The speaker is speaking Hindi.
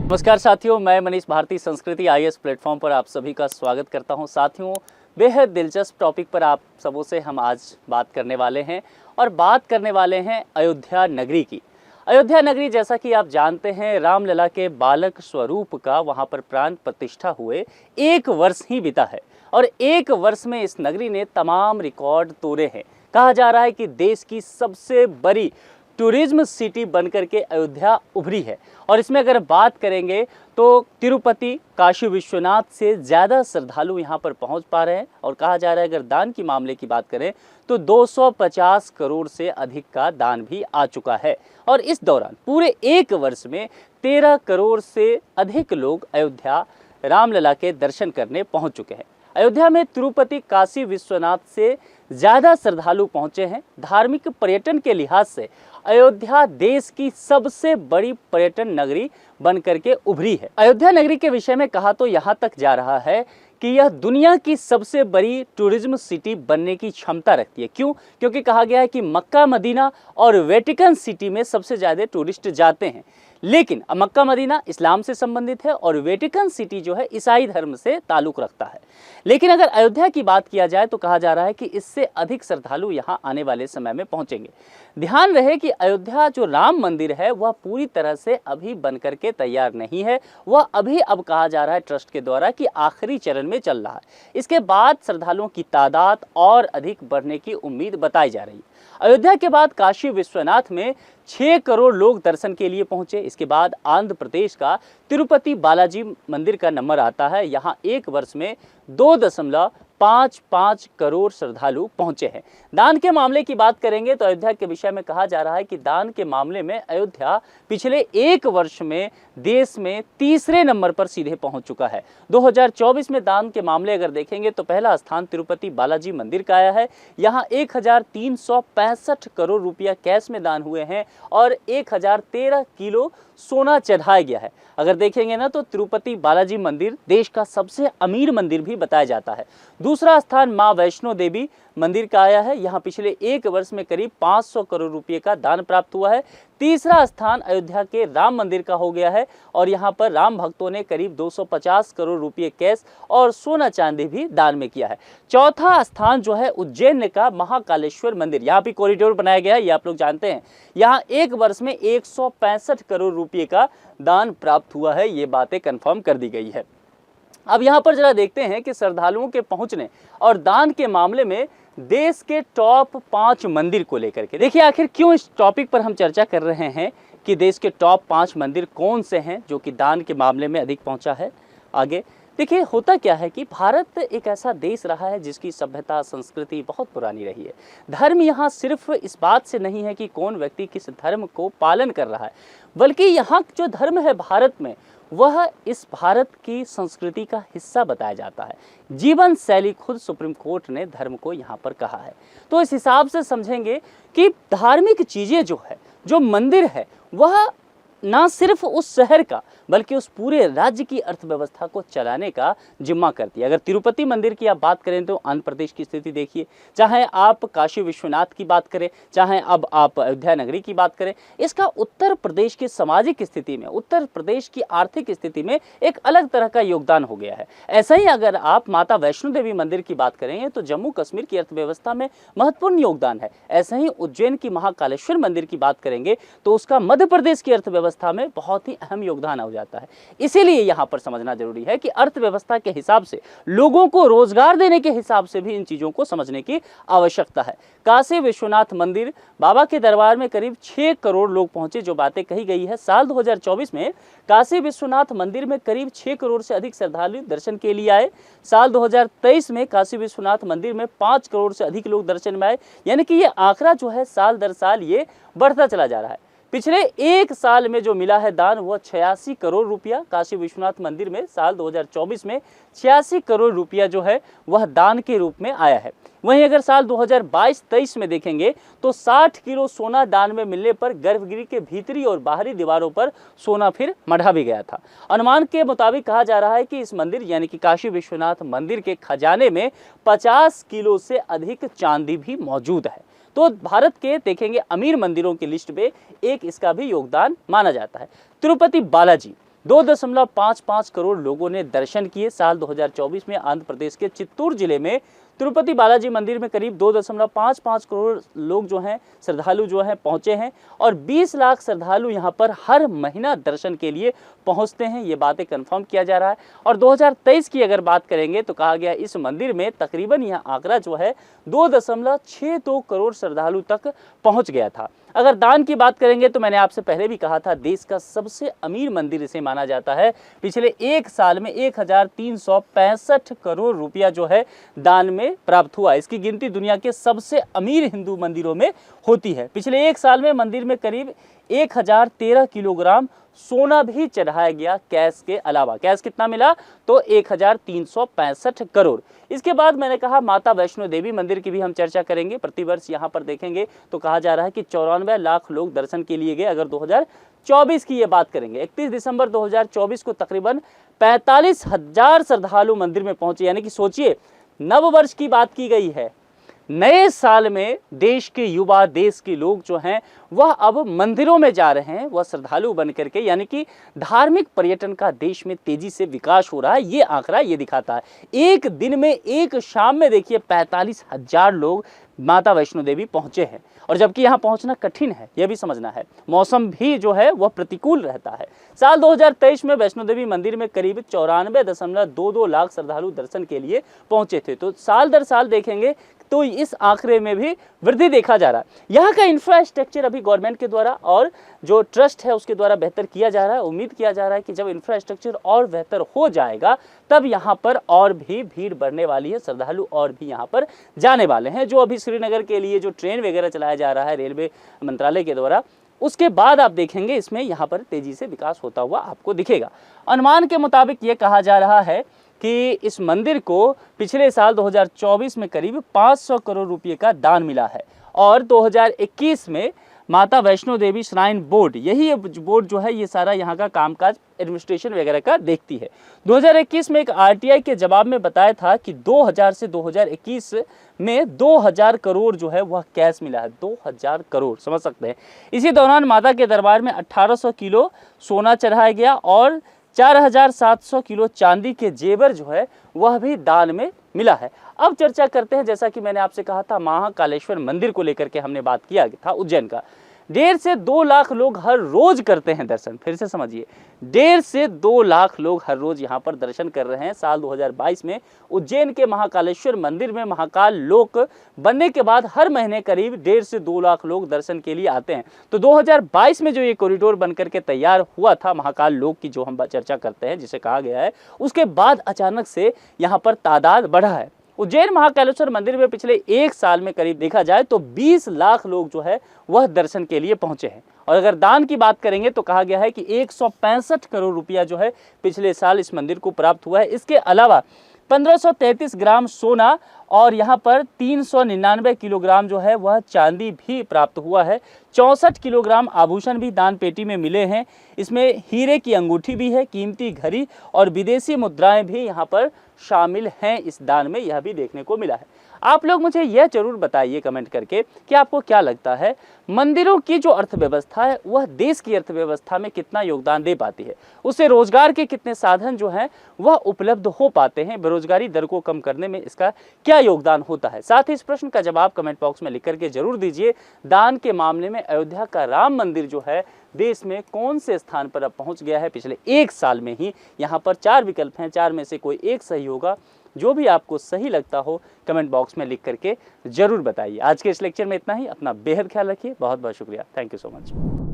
नमस्कार साथियों, मैं मनीष भारती संस्कृति आईएएस प्लेटफॉर्म पर आप सभी का स्वागत करता हूं। साथियों, बेहद दिलचस्प टॉपिक पर आप सबों से हम आज बात करने वाले हैं और बात करने वाले हैं अयोध्या नगरी की। अयोध्या नगरी, जैसा कि आप जानते हैं, रामलला के बालक स्वरूप का वहां पर प्राण प्रतिष्ठा हुए 1 वर्ष ही बीता है और 1 वर्ष में इस नगरी ने तमाम रिकॉर्ड तोड़े हैं। कहा जा रहा है कि देश की सबसे बड़ी टूरिज्म सिटी बनकर के अयोध्या उभरी है और इसमें अगर बात करेंगे तो तिरुपति, काशी विश्वनाथ से ज़्यादा श्रद्धालु यहाँ पर पहुँच पा रहे हैं और कहा जा रहा है अगर दान की मामले की बात करें तो 250 करोड़ से अधिक का दान भी आ चुका है और इस दौरान पूरे 1 वर्ष में 13 करोड़ से अधिक लोग अयोध्या रामलला के दर्शन करने पहुँच चुके हैं। अयोध्या में तिरुपति, काशी विश्वनाथ से ज़्यादा श्रद्धालु पहुँचे हैं। धार्मिक पर्यटन के लिहाज से अयोध्या देश की सबसे बड़ी पर्यटन नगरी बनकर के उभरी है। अयोध्या नगरी के विषय में कहा तो यहाँ तक जा रहा है कि यह दुनिया की सबसे बड़ी टूरिज्म सिटी बनने की क्षमता रखती है। क्यों? क्योंकि कहा गया है कि मक्का, मदीना और वेटिकन सिटी में सबसे ज़्यादा टूरिस्ट जाते हैं, लेकिन मक्का मदीना इस्लाम से संबंधित है और वेटिकन सिटी जो है ईसाई धर्म से ताल्लुक़ रखता है। लेकिन अगर अयोध्या की बात किया जाए तो कहा जा रहा है कि इससे अधिक श्रद्धालु यहाँ आने वाले समय में पहुँचेंगे। ध्यान रहे कि अयोध्या जो राम मंदिर है वह पूरी तरह से अभी बनकर के तैयार नहीं है। वह अभी अब कहा जा रहा है ट्रस्ट के द्वारा कि आखिरी चरण में चल रहा है। इसके बाद श्रद्धालुओं की तादाद और अधिक बढ़ने की उम्मीद बताई जा रही है। अयोध्या के बाद काशी विश्वनाथ में 6 करोड़ लोग दर्शन के लिए पहुंचे। इसके बाद आंध्र प्रदेश का तिरुपति बालाजी मंदिर का नंबर आता है। यहाँ 1 वर्ष में 2.55 करोड़ श्रद्धालु पहुंचे हैं। दान के मामले की बात करेंगे तो अयोध्या के विषय में कहा जा रहा है कि दान के मामले में अयोध्या पिछले 1 वर्ष में देश में तीसरे नंबर पर सीधे पहुंच चुका है। 2024 में दान के मामले अगर देखेंगे तो पहला स्थान तिरुपति बालाजी मंदिर का आया है। यहाँ 1365 करोड़ रुपया कैश में दान हुए हैं और 1013 किलो सोना चढ़ाया गया है। अगर देखेंगे ना तो तिरुपति बालाजी मंदिर देश का सबसे अमीर मंदिर भी बताया जाता है। दूसरा स्थान मां वैष्णो देवी मंदिर का आया है। यहाँ पिछले 1 वर्ष में करीब 500 करोड़ रुपए का दान प्राप्त हुआ है। तीसरा स्थान अयोध्या के राम मंदिर का हो गया है और यहाँ पर राम भक्तों ने करीब 250 करोड़ रुपए कैश और सोना चांदी भी दान में किया है। चौथा स्थान जो है उज्जैन का महाकालेश्वर मंदिर, यहाँ भी कॉरिडोर बनाया गया है, ये आप लोग जानते हैं। यहाँ 1 वर्ष में 165 करोड़ रुपए का दान प्राप्त हुआ है। ये बातें कंफर्म कर दी गई है। अब यहाँ पर जरा देखते हैं कि श्रद्धालुओं के पहुँचने और दान के मामले में देश के टॉप 5 मंदिर को लेकर के देखिए आखिर क्यों इस टॉपिक पर हम चर्चा कर रहे हैं कि देश के टॉप 5 मंदिर कौन से हैं जो कि दान के मामले में अधिक पहुंचा है। आगे देखिए, होता क्या है कि भारत एक ऐसा देश रहा है जिसकी सभ्यता, संस्कृति बहुत पुरानी रही है। धर्म यहाँ सिर्फ इस बात से नहीं है कि कौन व्यक्ति किस धर्म को पालन कर रहा है, बल्कि यहाँ जो धर्म है भारत में वह इस भारत की संस्कृति का हिस्सा बताया जाता है। जीवन शैली खुद सुप्रीम कोर्ट ने धर्म को यहाँ पर कहा है। तो इस हिसाब से समझेंगे कि धार्मिक चीज़ें जो है, जो मंदिर है, वह ना सिर्फ उस शहर का बल्कि उस पूरे राज्य की अर्थव्यवस्था को चलाने का जिम्मा करती है। अगर तिरुपति मंदिर की आप बात करें तो आंध्र प्रदेश की स्थिति देखिए, चाहे आप काशी विश्वनाथ की बात करें, चाहे अब आप अयोध्या नगरी की बात करें, इसका उत्तर प्रदेश की सामाजिक स्थिति में, उत्तर प्रदेश की आर्थिक स्थिति में एक अलग तरह का योगदान हो गया है। ऐसा ही अगर आप माता वैष्णो देवी मंदिर की बात करेंगे तो जम्मू कश्मीर की अर्थव्यवस्था में महत्वपूर्ण योगदान है। ऐसे ही उज्जैन की महाकालेश्वर मंदिर की बात करेंगे तो उसका मध्य प्रदेश की अर्थव्यवस्था में बहुत ही अहम योगदान हो जाता है। इसीलिए यहाँ पर समझना जरूरी है कि अर्थव्यवस्था के हिसाब से, लोगों को रोजगार देने के हिसाब से भी इन चीजों को समझने की आवश्यकता है। काशी विश्वनाथ मंदिर, बाबा के दरबार में करीब 6 करोड़ लोग पहुंचे, जो बातें कही गई है। साल 2024 में काशी विश्वनाथ मंदिर में करीब 6 करोड़ से अधिक श्रद्धालु दर्शन के लिए आए। साल 2023 में काशी विश्वनाथ मंदिर में 5 करोड़ से अधिक लोग दर्शन में आए। यानी कि ये आंकड़ा जो है साल दर साल ये बढ़ता चला जा रहा है। पिछले 1 साल में जो मिला है दान वह 86 करोड़ रुपया काशी विश्वनाथ मंदिर में साल 2024 में 86 करोड़ रुपया जो है वह दान के रूप में आया है। वहीं अगर साल 2022-23 में देखेंगे तो 60 किलो सोना दान में मिलने पर गर्भगृह के भीतरी और बाहरी दीवारों पर सोना फिर मढ़ा भी गया था। अनुमान के मुताबिक कहा जा रहा है कि इस मंदिर यानी कि काशी विश्वनाथ मंदिर के खजाने में 50 किलो से अधिक चांदी भी मौजूद है। तो भारत के देखेंगे अमीर मंदिरों की लिस्ट में एक इसका भी योगदान माना जाता है। तिरुपति बालाजी 2.55 करोड़ लोगों ने दर्शन किए। साल 2024 में आंध्र प्रदेश के चित्तूर जिले में तिरुपति बालाजी मंदिर में करीब 2.55 करोड़ लोग जो हैं, श्रद्धालु जो हैं पहुंचे हैं और 20 लाख श्रद्धालु यहां पर हर महीना दर्शन के लिए पहुंचते हैं। ये बातें कंफर्म किया जा रहा है। और 2023 की अगर बात करेंगे तो कहा गया इस मंदिर में तकरीबन यह आंकड़ा जो है 2.62 करोड़ श्रद्धालु तक पहुंच गया था। अगर दान की बात करेंगे तो मैंने आपसे पहले भी कहा था, देश का सबसे अमीर मंदिर इसे माना जाता है। पिछले एक साल में 1365 करोड़ रुपया जो है दान में प्राप्त हुआ। इसकी गिनती दुनिया के सबसे अमीर हिंदू मंदिरों में होती है। पिछले एक साल में मंदिर में करीब 1013 किलोग्राम सोना भी चढ़ाया गया कैश के अलावा। कैश कितना मिला तो 1365 करोड़। इसके बाद मैंने कहा माता वैष्णो देवी मंदिर की भी हम चर्चा करेंगे। प्रतिवर्ष यहाँ पर देखेंगे तो कहा जा रहा है कि 94 लाख लोग दर्शन के लिए गए। अगर 2024 की ये बात करेंगे, 31 दिसंबर 2024 को तकरीबन 45,000 श्रद्धालु मंदिर में पहुंचे। यानी कि सोचिए, नव वर्ष की बात की गई है। नए साल में देश के युवा, देश के लोग जो हैं वह अब मंदिरों में जा रहे हैं, वह श्रद्धालु बन करके। यानी कि धार्मिक पर्यटन का देश में तेजी से विकास हो रहा है। ये आंकड़ा ये दिखाता है। एक दिन में, एक शाम में देखिए 45,000 लोग माता वैष्णो देवी पहुंचे हैं। और जबकि यहाँ पहुंचना कठिन है, यह भी समझना है। मौसम भी जो है वह प्रतिकूल रहता है। साल 2023 में वैष्णो देवी मंदिर में करीब 94.22 लाख श्रद्धालु दर्शन के लिए पहुंचे थे। तो साल दर साल देखेंगे तो इस आंकड़े में भी वृद्धि देखा जा रहा है। यहाँ का इंफ्रास्ट्रक्चर अभी गवर्नमेंट के द्वारा और जो ट्रस्ट है उसके द्वारा बेहतर किया जा रहा है। उम्मीद किया जा रहा है कि जब इंफ्रास्ट्रक्चर और बेहतर हो जाएगा तब यहाँ पर और भी भीड़ बढ़ने वाली है, श्रद्धालु और भी यहाँ पर जाने वाले हैं। जो अभी श्रीनगर के लिए जो ट्रेन वगैरह चलाया जा रहा है रेलवे मंत्रालय के द्वारा, उसके बाद आप देखेंगे इसमें यहाँ पर तेजी से विकास होता हुआ आपको दिखेगा। अनुमान के मुताबिक ये कहा जा रहा है कि इस मंदिर को पिछले साल 2024 में करीब 500 करोड़ रुपए का दान मिला है। और 2021 में माता वैष्णो देवी श्राइन बोर्ड, यही बोर्ड जो है ये सारा यहाँ का कामकाज एडमिनिस्ट्रेशन वगैरह का देखती है। 2021 में एक आरटीआई के जवाब में बताया था कि 2000 से 2021 में 2000 करोड़ जो है वह कैश मिला है। 2000 करोड़, समझ सकते हैं। इसी दौरान माता के दरबार में 1800 किलो सोना चढ़ाया गया और 4700 किलो चांदी के जेवर जो है वह भी दान में मिला है। अब चर्चा करते हैं, जैसा कि मैंने आपसे कहा था, महाकालेश्वर मंदिर को लेकर के हमने बात किया था उज्जैन का। 1.5 से 2 लाख लोग हर रोज करते हैं दर्शन। फिर से समझिए, 1.5 से 2 लाख लोग हर रोज यहाँ पर दर्शन कर रहे हैं। साल 2022 में उज्जैन के महाकालेश्वर मंदिर में महाकाल लोक बनने के बाद हर महीने करीब 1.5 से 2 लाख लोग दर्शन के लिए आते हैं। तो 2022 में जो ये कॉरिडोर बनकर के तैयार हुआ था महाकाल लोक की, जो हम चर्चा करते हैं, जिसे कहा गया है, उसके बाद अचानक से यहाँ पर तादाद बढ़ा है। उज्जैन महाकालेश्वर मंदिर में पिछले एक साल में करीब देखा जाए तो 20 लाख लोग जो है वह दर्शन के लिए पहुंचे हैं। और अगर दान की बात करेंगे तो कहा गया है कि 165 करोड़ रुपया जो है पिछले साल इस मंदिर को प्राप्त हुआ है। इसके अलावा 1533 ग्राम सोना और यहाँ पर 399 किलोग्राम जो है वह चांदी भी प्राप्त हुआ है। 64 किलोग्राम आभूषण भी दान पेटी में मिले हैं। इसमें हीरे की अंगूठी भी है, कीमती घड़ी और विदेशी मुद्राएं भी यहाँ पर शामिल हैं इस दान में, यह भी देखने को मिला है। आप लोग मुझे यह जरूर बताइए कमेंट करके कि आपको क्या लगता है, मंदिरों की जो अर्थव्यवस्था है वह देश की अर्थव्यवस्था में कितना योगदान दे पाती है, उससे रोजगार के कितने साधन जो हैं वह उपलब्ध हो पाते हैं, बेरोजगारी दर को कम करने में इसका क्या योगदान होता है। साथ ही इस प्रश्न का जवाब कमेंट बॉक्स में लिख करके जरूर दीजिए। दान के मामले में अयोध्या का राम मंदिर जो है देश में कौन से स्थान पर अब पहुंच गया है पिछले एक साल में ही। यहाँ पर 4 विकल्प हैं, 4 में से कोई एक सही होगा। जो भी आपको सही लगता हो कमेंट बॉक्स में लिख करके जरूर बताइए। आज के इस लेक्चर में इतना ही। अपना बेहद ख्याल रखिए। बहुत बहुत शुक्रिया। Thank you so much.